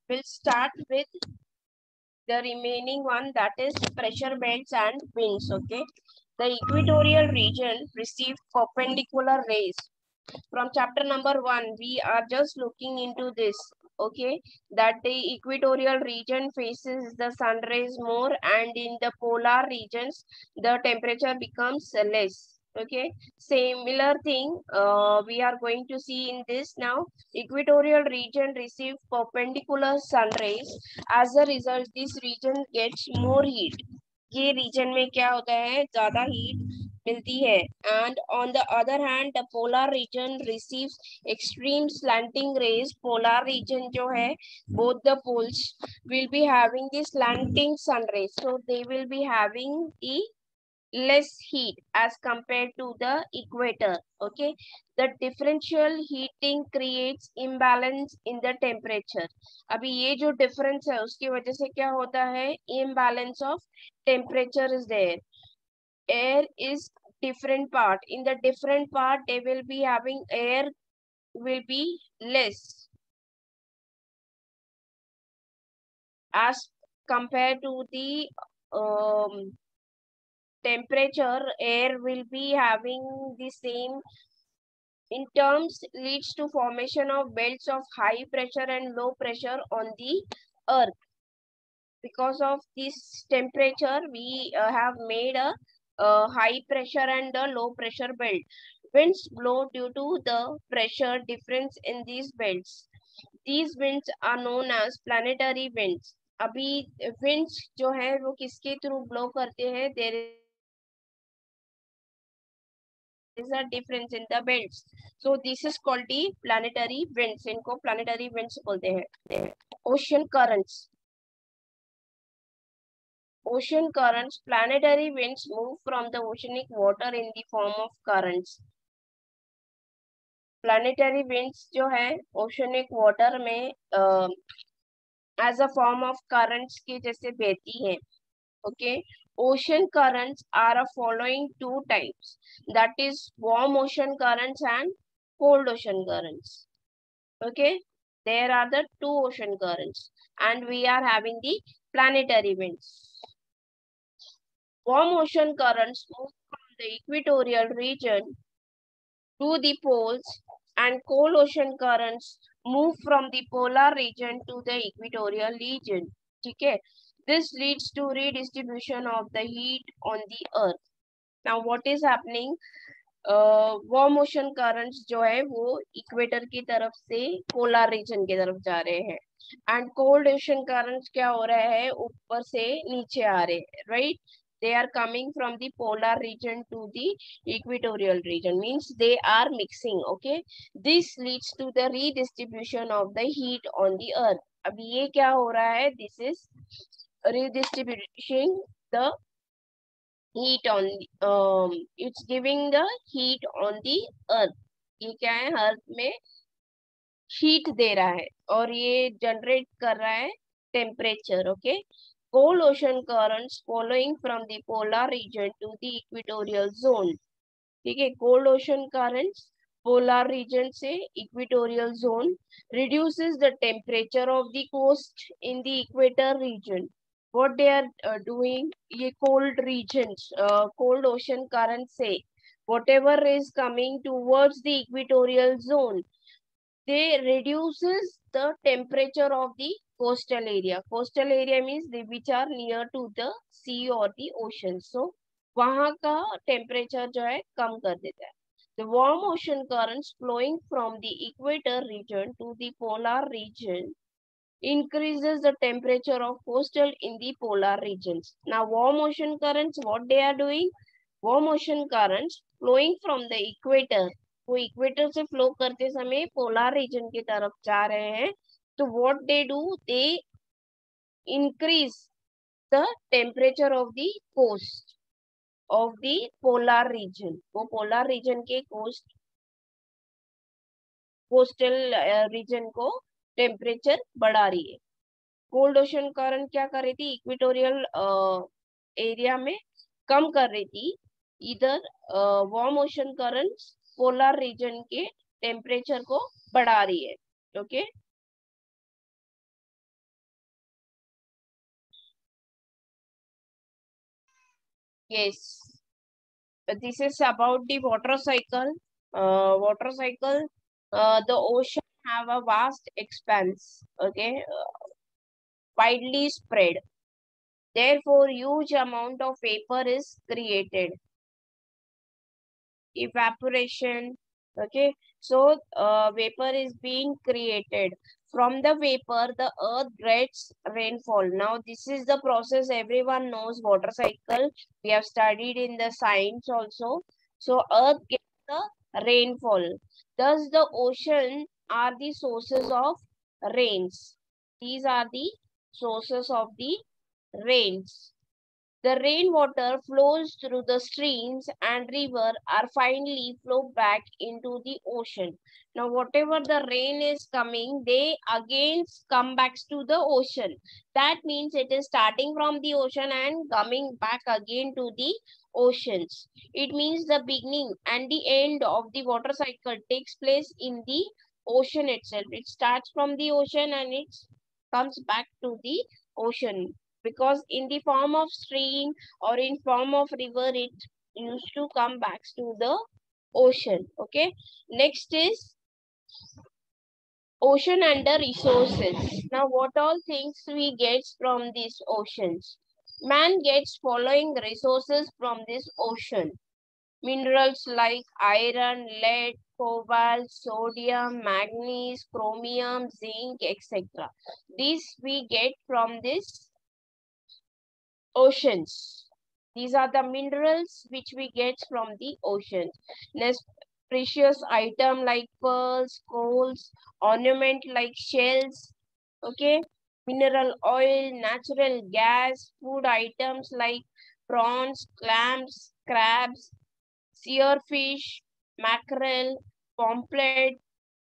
We'll start with the remaining one, that is pressure belts and winds. Okay, the equatorial region received perpendicular rays. From chapter number 1, we are just looking into this. Okay, that the equatorial region faces the sun rays more, and in the polar regions the temperature becomes less. Okay, similar thing we are going to see in this now. Equatorial region receive perpendicular sun rays. As a result, this region gets more heat. ये region में क्या होता है, ज्यादा heat मिलती है. And on the other hand the polar region receives extreme slanting rays. Polar region जो है, both the poles will be having the slanting sun rays, so they will be having the less heat as compared to the equator. Okay, the differential heating creates imbalance in the temperature. अभी ये जो difference है उसकी वजह से क्या होता है, imbalance of temperature is there. Air is different part, in the different part they will be having air will be less as compared to the temperature. Air will be having the same in terms, leads to formation of belts of high pressure and low pressure on the earth. Because of this temperature we have made a high pressure and a low pressure belt. Winds blow due to the pressure difference in these belts. These winds are known as planetary winds. अभी winds जो है वो किसके through blow करते हैं, there is a difference in the belts, so this is called the planetary winds. इनको planetary winds बोलते हैं. Ocean currents. Ocean currents. Planetary winds move from the oceanic water in the form of currents. Planetary winds जो है oceanic water में as a form of currents के जैसे बहती है. Okay, ocean currents are a following two types, that is warm ocean currents and cold ocean currents. Okay, there are the two ocean currents, and we are having the planetary winds. Warm ocean currents move from the equatorial region to the poles, and cold ocean currents move from the polar region to the equatorial region. Okay, this leads to redistribution of the heat on the earth. Now what is happening? Warm ocean currents जो है वो equator की तरफ से polar region की तरफ जा रहे हैं, एंड कोल्ड ओशन करंट्स क्या हो रहा है, ऊपर से नीचे आ रहे हैं, right. They are coming from the polar region to the equatorial region, means they are mixing. Okay, this leads to the redistribution of the heat on the earth. अभी ये क्या हो रहा है, this is redistributing the heat on it's giving the heat on the earth. ये क्या है, अर्थ में हीट दे रहा है और ये जनरेट कर रहा है temperature. Okay, cold ocean currents following from the polar region to the equatorial zone. ठीक है, cold ocean currents polar region से equatorial zone reduces the temperature of the coast in the equator region. What they are doing, ये cold regions, cold ocean currents से whatever is coming towards the equatorial zone, they reduces the temperature of the coastal area. Coastal area means they which are near to the sea or the ocean. So वहाँ का temperature जो है कम कर देता है. The warm ocean currents flowing from the equator region to the polar region increases the temperature of coastal in the polar regions. Now warm ocean currents, what they are doing? Warm ocean currents flowing from the equator, वो equator से flow करते समय polar region की तरफ जा रहे हैं, तो what they do, they increase the temperature of the coast of the polar region. वो पोलर रीजन के कोस्टल रीजन को टेम्परेचर बढ़ा रही है. कोल्ड ओशन करंट क्या कर रही थी, इक्वेटोरियल एरिया में कम कर रही थी. इधर warm ocean currents polar region के टेम्परेचर को बढ़ा रही है. Okay, Yes, this is about the water cycle. Water cycle, the ocean have a vast expanse, okay, widely spread. Therefore, huge amount of vapor is created. Evaporation, okay. So, vapor is being created. From the vapor, the earth gets rainfall. Now, this is the process everyone knows, water cycle. We have studied in the science also. So, earth gets the rainfall. Thus, the ocean are the sources of rains. These are the sources of the rains. The rainwater flows through the streams and river are finally flow back into the ocean. Now, whatever the rain is coming, they again come back to the ocean. That means it is starting from the ocean and coming back again to the oceans. It means the beginning and the end of the water cycle takes place in the ocean itself. It starts from the ocean and it comes back to the ocean, because in the form of stream or in form of river it used to come back to the ocean. Okay, next is ocean and the resources. Now, what all things we get from these oceans? Man gets following resources from this ocean. Minerals like iron, lead, cobalt, sodium, manganese, chromium, zinc, etc. These we get from this oceans. These are the minerals which we get from the oceans. Next, precious item like pearls, coals, ornament like shells, okay, mineral oil, natural gas, food items like prawns, clams, crabs, spearfish, mackerel, pomfret,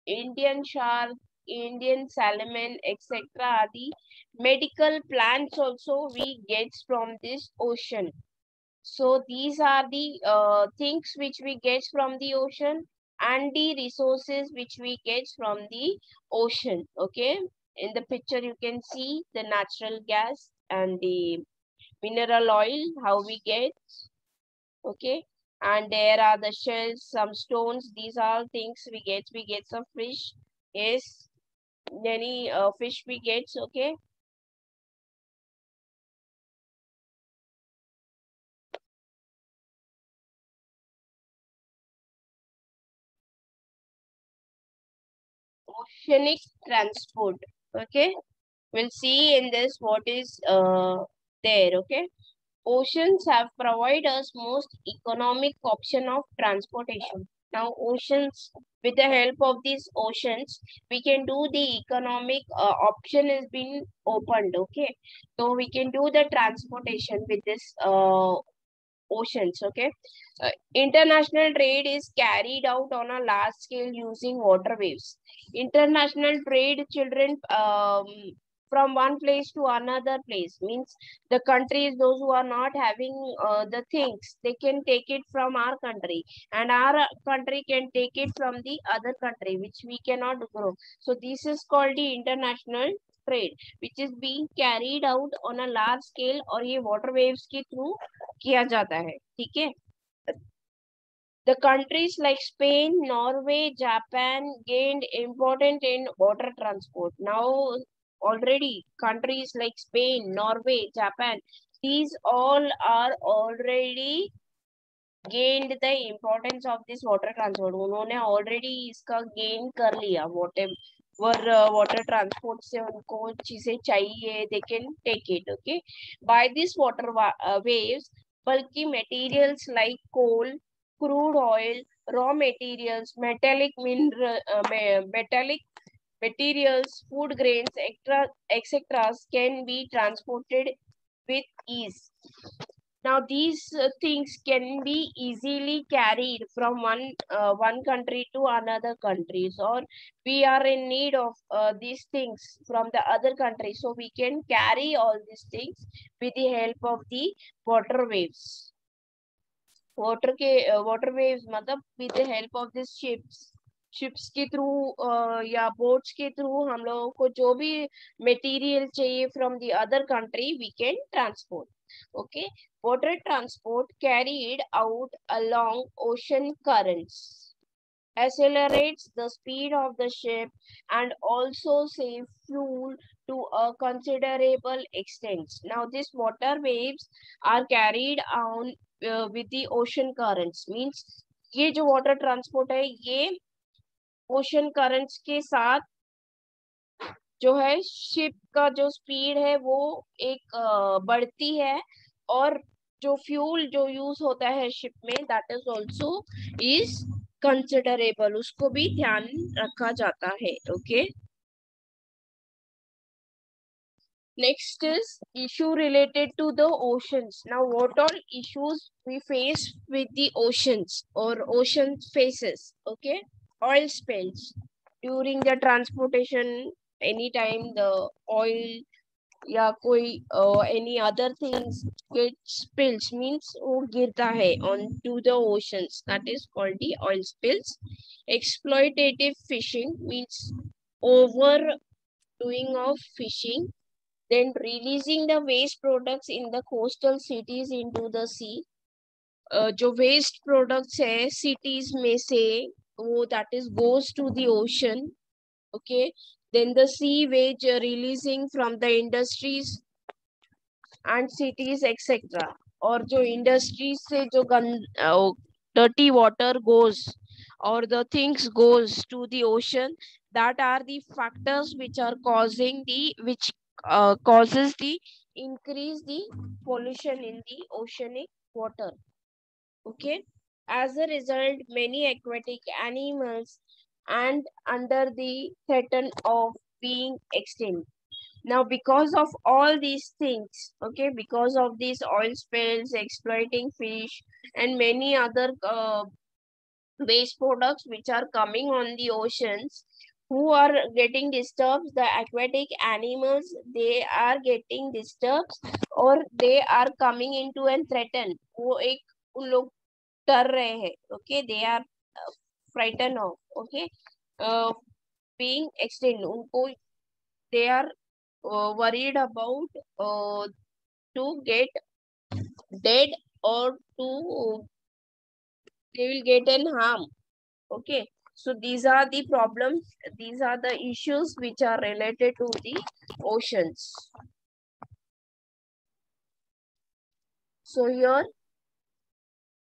Indian shark, Indian salmon, etc. are the medical plants also we get from this ocean. So these are the things which we get from the ocean and the resources which we get from the ocean. Okay, in the picture you can see the natural gas and the mineral oil, how we get. Okay, and there are the shells, some stones. These are things we get. We get some fish. Yes, many fish we get. Okay, oceanic transport. Okay, we'll see in this what is there. Okay, oceans have provided us most economic option of transportation. Now, oceans, with the help of these oceans, we can do the economic option has been opened. Okay, so we can do the transportation with this oceans. Okay, international trade is carried out on a large scale using waterways. International trade, children, from one place to another place, means the countries those who are not having the things, they can take it from our country and our country can take it from the other country which we cannot grow. So this is called the international trade, which is being carried out on a large scale और ये water waves के through किया जाता है. ठीक है. The countries like Spain, Norway, Japan gained important in water transport. Now already countries like Spain, Norway, Japan, these all are already gained the importance of this water transport. उन्होंने already इसका gain कर लिया. Whatever water transport से उनको चीजें चाहिए, they can take it. Okay, by these water waves, bulky materials like coal, crude oil, raw materials, metallic materials, food grains, etc. can be transported with ease. Now these things can be easily carried from one country to another countries, or we are in need of these things from the other country, so we can carry all these things with the help of the water waves. water waves मतलब with the help of these ships के through या boats के through हम लोगों को जो भी material चाहिए from the other country we can transport. Okay, Water transport carried out along ocean currents accelerates the speed of the ship and also save fuel to a considerable extent. Now, these water waves are carried on with the ocean currents. Means ये जो water transport है ये ocean currents के साथ जो है ship का जो स्पीड है वो एक बढ़ती है और जो फ्यूल जो यूज होता है शिप में that is also is considerable उसको भी ध्यान रखा जाता है okay next is issue related to the oceans now what all issues we face with the oceans और ocean faces okay oil spills during the transportation anytime the oil या कोई any other things get spills means वो गिरता है on to the oceans that is called the oil spills. Exploitative fishing means overdoing of fishing, then releasing the waste products in the coastal cities into the sea. जो waste products है cities में से वो that is goes to the ocean. Okay, then the sewage releasing from the industries and cities etc. और जो industries से जो dirty water goes or the things goes to the ocean that are the factors which are causing the which causes the increase the pollution in the oceanic water. Okay, as a result many aquatic animals and under the threat of being extinct. Now, because of all these things, okay, because of these oil spills, exploiting fish, and many other waste products which are coming on the oceans, who are getting disturbed, the aquatic animals, they are getting disturbed or they are coming into and threatened. वो एक उन लोग डर रहे हैं, okay, they are frightened of, okay, being extinct. उनको they are worried about to get dead or to they will get in harm. Okay, so these are the problems, these are the issues which are related to the oceans. So here